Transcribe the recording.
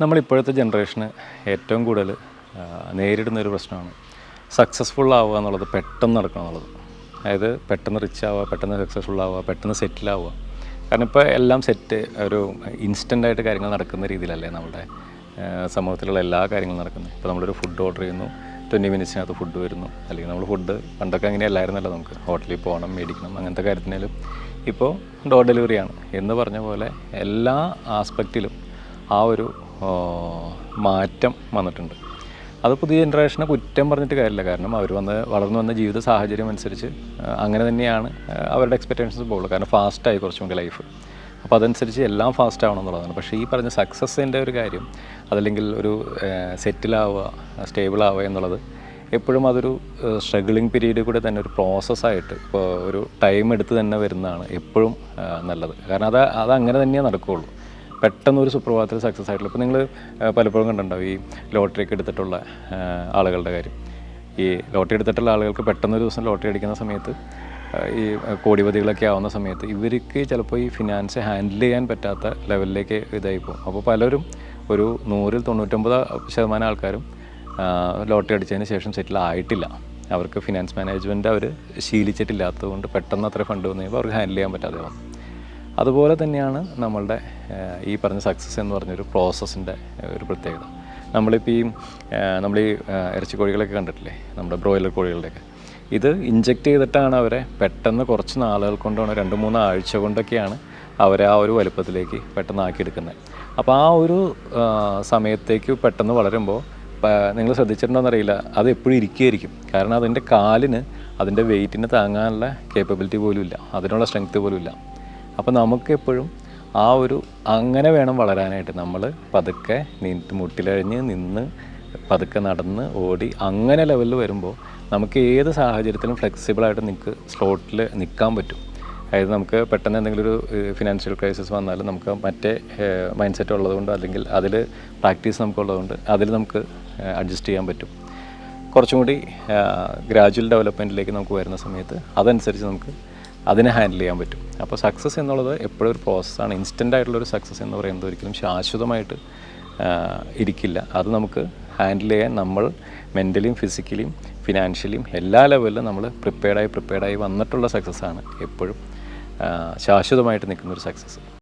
നമ്മളിപ്പോഴത്തെ ജനറേഷന് ഏറ്റവും കൂടുതൽ നേരിടുന്നൊരു പ്രശ്നമാണ് സക്സസ്ഫുൾ ആവുക എന്നുള്ളത്, പെട്ടെന്ന് നടക്കുക എന്നുള്ളത്. അതായത് പെട്ടെന്ന് റിച്ച് ആവുക, പെട്ടെന്ന് സക്സസ്ഫുൾ ആവുക, പെട്ടെന്ന് സെറ്റിലാവുക. കാരണം ഇപ്പോൾ എല്ലാം സെറ്റ് ഒരു ഇൻസ്റ്റൻ്റായിട്ട് കാര്യങ്ങൾ നടക്കുന്ന രീതിയിലല്ലേ നമ്മുടെ സമൂഹത്തിലുള്ള എല്ലാ കാര്യങ്ങളും നടക്കുന്നത്. ഇപ്പോൾ നമ്മളൊരു ഫുഡ് ഓർഡർ ചെയ്യുന്നു, 20 മിനിറ്റ്സിനകത്ത് ഫുഡ് വരുന്നു. അല്ലെങ്കിൽ നമ്മൾ ഫുഡ് പണ്ടൊക്കെ അങ്ങനെ അല്ലായിരുന്നല്ലോ, നമുക്ക് ഹോട്ടലിൽ പോകണം, മേടിക്കണം, അങ്ങനത്തെ കാര്യത്തിനാലും ഇപ്പോൾ ഡോർ ഡെലിവറിയാണ് എന്ന് പറഞ്ഞ പോലെ എല്ലാ ആസ്പെക്റ്റിലും ആ ഒരു മാറ്റം വന്നിട്ടുണ്ട്. അത് പുതിയ ജനറേഷനെ കുറ്റം പറഞ്ഞിട്ട് കാര്യമില്ല. കാരണം അവർ വളർന്നു വന്ന ജീവിത സാഹചര്യം അനുസരിച്ച് അങ്ങനെ തന്നെയാണ് അവരുടെ എക്സ്പെക്റ്റേഷൻസ് പോകുള്ളൂ. കാരണം ഫാസ്റ്റായി കുറച്ചും കൂടി ലൈഫ്. അപ്പോൾ അതനുസരിച്ച് എല്ലാം ഫാസ്റ്റ് ആവണം എന്നുള്ളതാണ്. പക്ഷേ ഈ പറഞ്ഞ സക്സസ്സിൻ്റെ ഒരു കാര്യം, അതല്ലെങ്കിൽ ഒരു സെറ്റിലാവുക, സ്റ്റേബിൾ ആവുക എന്നുള്ളത് എപ്പോഴും അതൊരു സ്ട്രഗിളിങ് പീരീഡ് കൂടെ തന്നെ ഒരു പ്രോസസ്സായിട്ട് ഇപ്പോൾ ഒരു ടൈം എടുത്ത് തന്നെ വരുന്നതാണ് എപ്പോഴും നല്ലത്. കാരണം അതങ്ങനെ തന്നെയേ നടക്കുകയുള്ളൂ. പെട്ടെന്നൊരു സുപ്രഭാതത്തിൽ സക്സസ് ആയിട്ടുള്ള, ഇപ്പോൾ നിങ്ങൾ പലപ്പോഴും കണ്ടിട്ടുണ്ടാവും ഈ ലോട്ടറി ഒക്കെ എടുത്തിട്ടുള്ള ആളുകളുടെ കാര്യം. ഈ ലോട്ടറി എടുത്തിട്ടുള്ള ആളുകൾക്ക് പെട്ടെന്നൊരു ദിവസം ലോട്ടറി അടിക്കുന്ന സമയത്ത്, ഈ കോടിപതികളൊക്കെ ആവുന്ന സമയത്ത് ഇവർക്ക് ചിലപ്പോൾ ഈ ഫിനാൻസ് ഹാൻഡിൽ ചെയ്യാൻ പറ്റാത്ത ലെവലിലേക്ക് ഇതായിപ്പോകും. അപ്പോൾ പലരും ഒരു 100-ൽ 99% ആൾക്കാരും ലോട്ടറി അടിച്ചതിന് ശേഷം സെറ്റിൽ ആയിട്ടില്ല. അവർക്ക് ഫിനാൻസ് മാനേജ്മെൻറ്റ് അവർ ശീലിച്ചിട്ടില്ലാത്തത് കൊണ്ട് പെട്ടെന്ന് അത്ര ഫണ്ട് വന്നു കഴിയുമ്പോൾ അവർക്ക് ഹാൻഡിൽ ചെയ്യാൻ പറ്റാതെ വന്നു. അതുപോലെ തന്നെയാണ് നമ്മളുടെ ഈ പറഞ്ഞ സക്സസ് എന്ന് പറഞ്ഞൊരു പ്രോസസ്സിൻ്റെ ഒരു പ്രത്യേകത. നമ്മളിപ്പോൾ നമ്മൾ ഈ ഇറച്ചി കോഴികളൊക്കെ കണ്ടിട്ടില്ലേ, നമ്മുടെ ബ്രോയിലർ കോഴികളുടെയൊക്കെ, ഇത് ഇഞ്ചെക്റ്റ് ചെയ്തിട്ടാണ് അവരെ പെട്ടെന്ന് കുറച്ച് നാളുകൾ കൊണ്ടാണ്, 2-3 ആഴ്ച കൊണ്ടൊക്കെയാണ് അവരെ ആ ഒരു വലുപ്പത്തിലേക്ക് പെട്ടെന്ന് ആക്കിയെടുക്കുന്നത്. അപ്പോൾ ആ ഒരു സമയത്തേക്ക് പെട്ടെന്ന് വളരുമ്പോൾ നിങ്ങൾ ശ്രദ്ധിച്ചിട്ടുണ്ടോയെന്നറിയില്ല, അത് എപ്പോഴും ഇരിക്കുകയായിരിക്കും. കാരണം അതിൻ്റെ കാലിന് അതിൻ്റെ വെയിറ്റിന് താങ്ങാനുള്ള കേപ്പബിലിറ്റി പോലും ഇല്ല, അതിനുള്ള സ്ട്രെങ്ത്ത് പോലും ഇല്ല. അപ്പോൾ നമുക്കെപ്പോഴും ആ ഒരു അങ്ങനെ വേണം വളരാനായിട്ട്. നമ്മൾ പതുക്കെ മുട്ടിലഴിഞ്ഞ് നിന്ന് പതുക്കെ നടന്ന് ഓടി അങ്ങനെ ലെവലിൽ വരുമ്പോൾ നമുക്ക് ഏത് സാഹചര്യത്തിലും ഫ്ലെക്സിബിളായിട്ട് സ്ലോട്ടിൽ നിൽക്കാൻ പറ്റും. അതായത് നമുക്ക് പെട്ടെന്ന് എന്തെങ്കിലും ഒരു ഫിനാൻഷ്യൽ ക്രൈസിസ് വന്നാലും നമുക്ക് മറ്റേ മൈൻഡ് സെറ്റ് ഉള്ളതുകൊണ്ട്, അല്ലെങ്കിൽ അതിൽ പ്രാക്ടീസ് നമുക്കുള്ളതുകൊണ്ട് അതിൽ നമുക്ക് അഡ്ജസ്റ്റ് ചെയ്യാൻ പറ്റും. കുറച്ചും കൂടി ഗ്രാജുവൽ ഡെവലപ്മെൻറ്റിലേക്ക് നമുക്ക് വരുന്ന സമയത്ത് അതനുസരിച്ച് നമുക്ക് അതിനെ ഹാൻഡിൽ ചെയ്യാൻ പറ്റും. അപ്പോൾ സക്സസ് എന്നുള്ളത് എപ്പോഴും ഒരു പ്രോസസ്സാണ്. ഇൻസ്റ്റൻ്റ് ആയിട്ടുള്ളൊരു സക്സസ് എന്ന് പറയുന്നത് ഒരിക്കലും ശാശ്വതമായിട്ട് ഇരിക്കില്ല. അത് നമുക്ക് ഹാൻഡിൽ ചെയ്യാൻ നമ്മൾ മെൻ്റലിയും ഫിസിക്കലിയും ഫിനാൻഷ്യലിയും എല്ലാ ലെവലിലും നമ്മൾ പ്രിപ്പയർഡായി വന്നിട്ടുള്ള സക്സസ്സാണ് എപ്പോഴും ശാശ്വതമായിട്ട് നിൽക്കുന്നൊരു സക്സസ്.